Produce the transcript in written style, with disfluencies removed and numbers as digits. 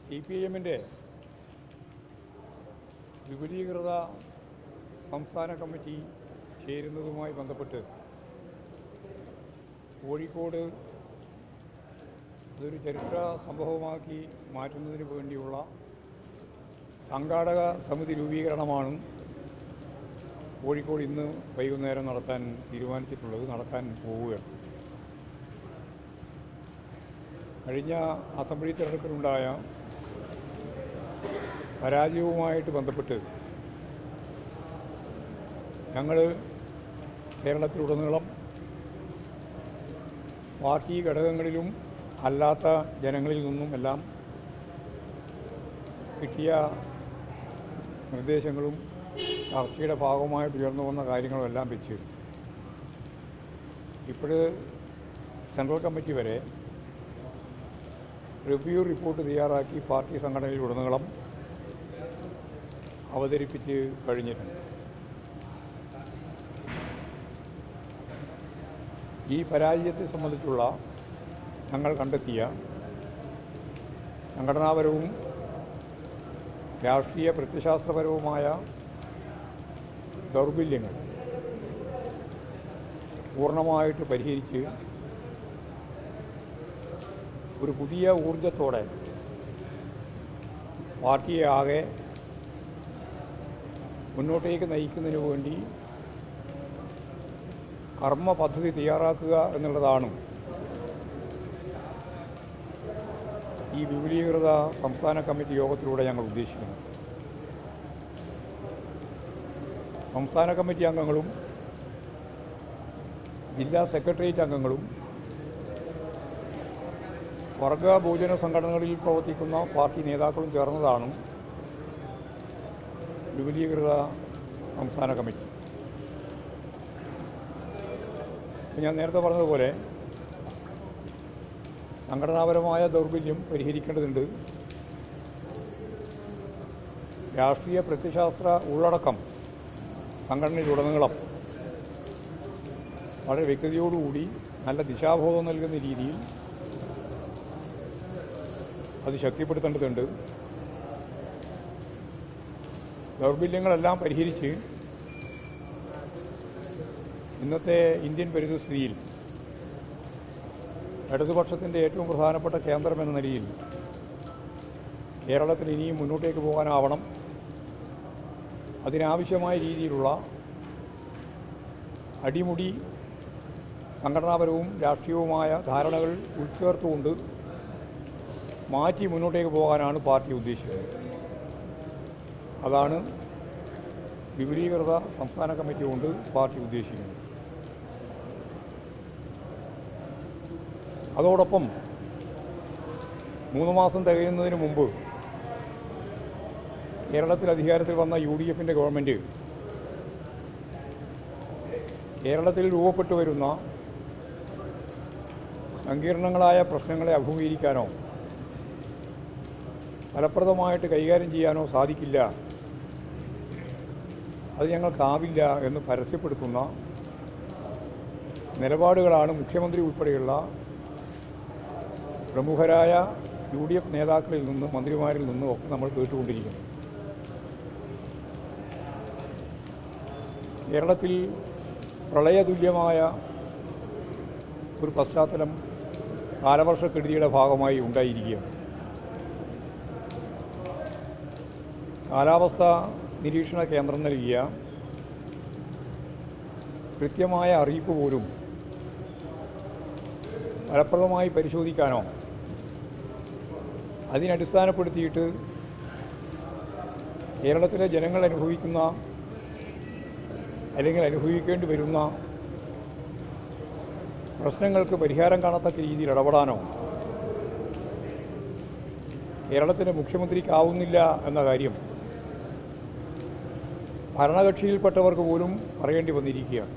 CPIMൻ്റെ വിപുലീകൃത സംസ്ഥാന കമ്മിറ്റി ചേരുന്നതുമായി ബന്ധപ്പെട്ട് കോഴിക്കോട് ഇതൊരു ചരിത്ര സംഭവമാക്കി മാറ്റുന്നതിന് വേണ്ടിയുള്ള സംഘാടക സമിതി രൂപീകരണമാണ് കോഴിക്കോട് ഇന്ന് വൈകുന്നേരം നടത്താൻ തീരുമാനിച്ചിട്ടുള്ളത്, നടക്കാൻ പോവുകയാണ്. കഴിഞ്ഞ അസംബ്ലി തെരഞ്ഞെടുപ്പിലുണ്ടായ പരാജയവുമായിട്ട് ബന്ധപ്പെട്ട് ഞങ്ങൾ കേരളത്തിലുടനീളം പാർട്ടി ഘടകങ്ങളിലും അല്ലാത്ത ജനങ്ങളിൽ നിന്നും എല്ലാം കിട്ടിയ നിർദ്ദേശങ്ങളും ചർച്ചയുടെ ഭാഗമായിട്ട് ഉയർന്നു വന്ന കാര്യങ്ങളും എല്ലാം വെച്ച് ഇപ്പോൾ സെൻട്രൽ കമ്മിറ്റി വരെ റിവ്യൂ റിപ്പോർട്ട് തയ്യാറാക്കി പാർട്ടി സംഘടനയിലുടനീളം അവതരിപ്പിച്ച് കഴിഞ്ഞിട്ടുണ്ട്. ഈ പരാജയത്തെ സംബന്ധിച്ചുള്ള ഞങ്ങൾ കണ്ടെത്തിയ സംഘടനാപരവും രാഷ്ട്രീയ പ്രത്യയശാസ്ത്രപരവുമായ ദൗർബല്യങ്ങൾ പൂർണ്ണമായിട്ട് പരിഹരിച്ച് ഒരു പുതിയ ഊർജത്തോടെ പാർട്ടിയെ ആകെ മുന്നോട്ടേക്ക് നയിക്കുന്നതിന് വേണ്ടി കർമ്മ പദ്ധതി തയ്യാറാക്കുക എന്നുള്ളതാണ് ഈ വിപുലീകൃത സംസ്ഥാന കമ്മിറ്റി യോഗത്തിലൂടെ ഞങ്ങൾ ഉദ്ദേശിക്കുന്നത്. സംസ്ഥാന കമ്മിറ്റി അംഗങ്ങളും ജില്ലാ സെക്രട്ടേറിയറ്റ് അംഗങ്ങളും വർഗ ഭോജന സംഘടനകളിൽ പ്രവർത്തിക്കുന്ന പാർട്ടി നേതാക്കളും ചേർന്നതാണ് വിപുലീകൃത സംസ്ഥാന കമ്മിറ്റി. ഞാൻ നേരത്തെ പറഞ്ഞതുപോലെ സംഘടനാപരമായ ദൗർബല്യം പരിഹരിക്കേണ്ടതുണ്ട്. രാഷ്ട്രീയ പ്രത്യയശാസ്ത്ര ഉള്ളടക്കം സംഘടനയിലുടനീളം വളരെ വ്യക്തതയോടുകൂടി നല്ല ദിശാബോധം നൽകുന്ന രീതിയിൽ അത് ശക്തിപ്പെടുത്തേണ്ടതുണ്ട്. ദൗർബല്യങ്ങളെല്ലാം പരിഹരിച്ച് ഇന്നത്തെ ഇന്ത്യൻ പരിതസ്ഥിതിയിൽ ഇടതുപക്ഷത്തിൻ്റെ ഏറ്റവും പ്രധാനപ്പെട്ട കേന്ദ്രം എന്ന നിലയിൽ കേരളത്തിൽ ഇനിയും മുന്നോട്ടേക്ക് പോകാനാവണം. അതിനാവശ്യമായ രീതിയിലുള്ള അടിമുടി സംഘടനാപരവും രാഷ്ട്രീയവുമായ ധാരണകൾ ഉൾച്ചേർത്തുകൊണ്ട് മാറ്റി മുന്നോട്ടേക്ക് പോകാനാണ് പാർട്ടി ഉദ്ദേശിക്കുന്നത്. അതാണ് വിപുലീകൃത സംസ്ഥാന കമ്മിറ്റി കൊണ്ട് പാർട്ടി ഉദ്ദേശിക്കുന്നത്. അതോടൊപ്പം 3 മാസം തികയുന്നതിന് മുമ്പ് കേരളത്തിൽ അധികാരത്തിൽ വന്ന UDFൻ്റെ ഗവൺമെൻറ് കേരളത്തിൽ രൂപപ്പെട്ടു വരുന്ന സങ്കീർണങ്ങളായ പ്രശ്നങ്ങളെ അഭിമുഖീകരിക്കാനോ ഫലപ്രദമായിട്ട് കൈകാര്യം ചെയ്യാനോ സാധിക്കില്ല, അത് ഞങ്ങൾക്കാവില്ല എന്ന് പരസ്യപ്പെടുത്തുന്ന നിലപാടുകളാണ് മുഖ്യമന്ത്രി ഉൾപ്പെടെയുള്ള പ്രമുഖരായ UDF നേതാക്കളിൽ നിന്നും മന്ത്രിമാരിൽ നിന്നും ഒക്കെ നമ്മൾ കേട്ടുകൊണ്ടിരിക്കുന്നു. കേരളത്തിൽ പ്രളയതുല്യമായ ഒരു പശ്ചാത്തലം കാലവർഷക്കെടുതിയുടെ ഭാഗമായി ഉണ്ടായിരിക്കുകയാണ്. കാലാവസ്ഥാ നിരീക്ഷണ കേന്ദ്രം നൽകിയ കൃത്യമായ അറിയിപ്പ് പോലും ഫലപ്രദമായി പരിശോധിക്കാനോ അതിനടിസ്ഥാനപ്പെടുത്തിയിട്ട് കേരളത്തിലെ ജനങ്ങൾ അനുഭവിക്കുന്ന അല്ലെങ്കിൽ അനുഭവിക്കേണ്ടി വരുന്ന പ്രശ്നങ്ങൾക്ക് പരിഹാരം കാണത്തക്ക രീതിയിൽ ഇടപെടാനോ കേരളത്തിൻ്റെ മുഖ്യമന്ത്രിക്കാവുന്നില്ല എന്ന കാര്യം ഭരണകക്ഷിയിൽപ്പെട്ടവർക്ക് പോലും പറയേണ്ടി വന്നിരിക്കുകയാണ്.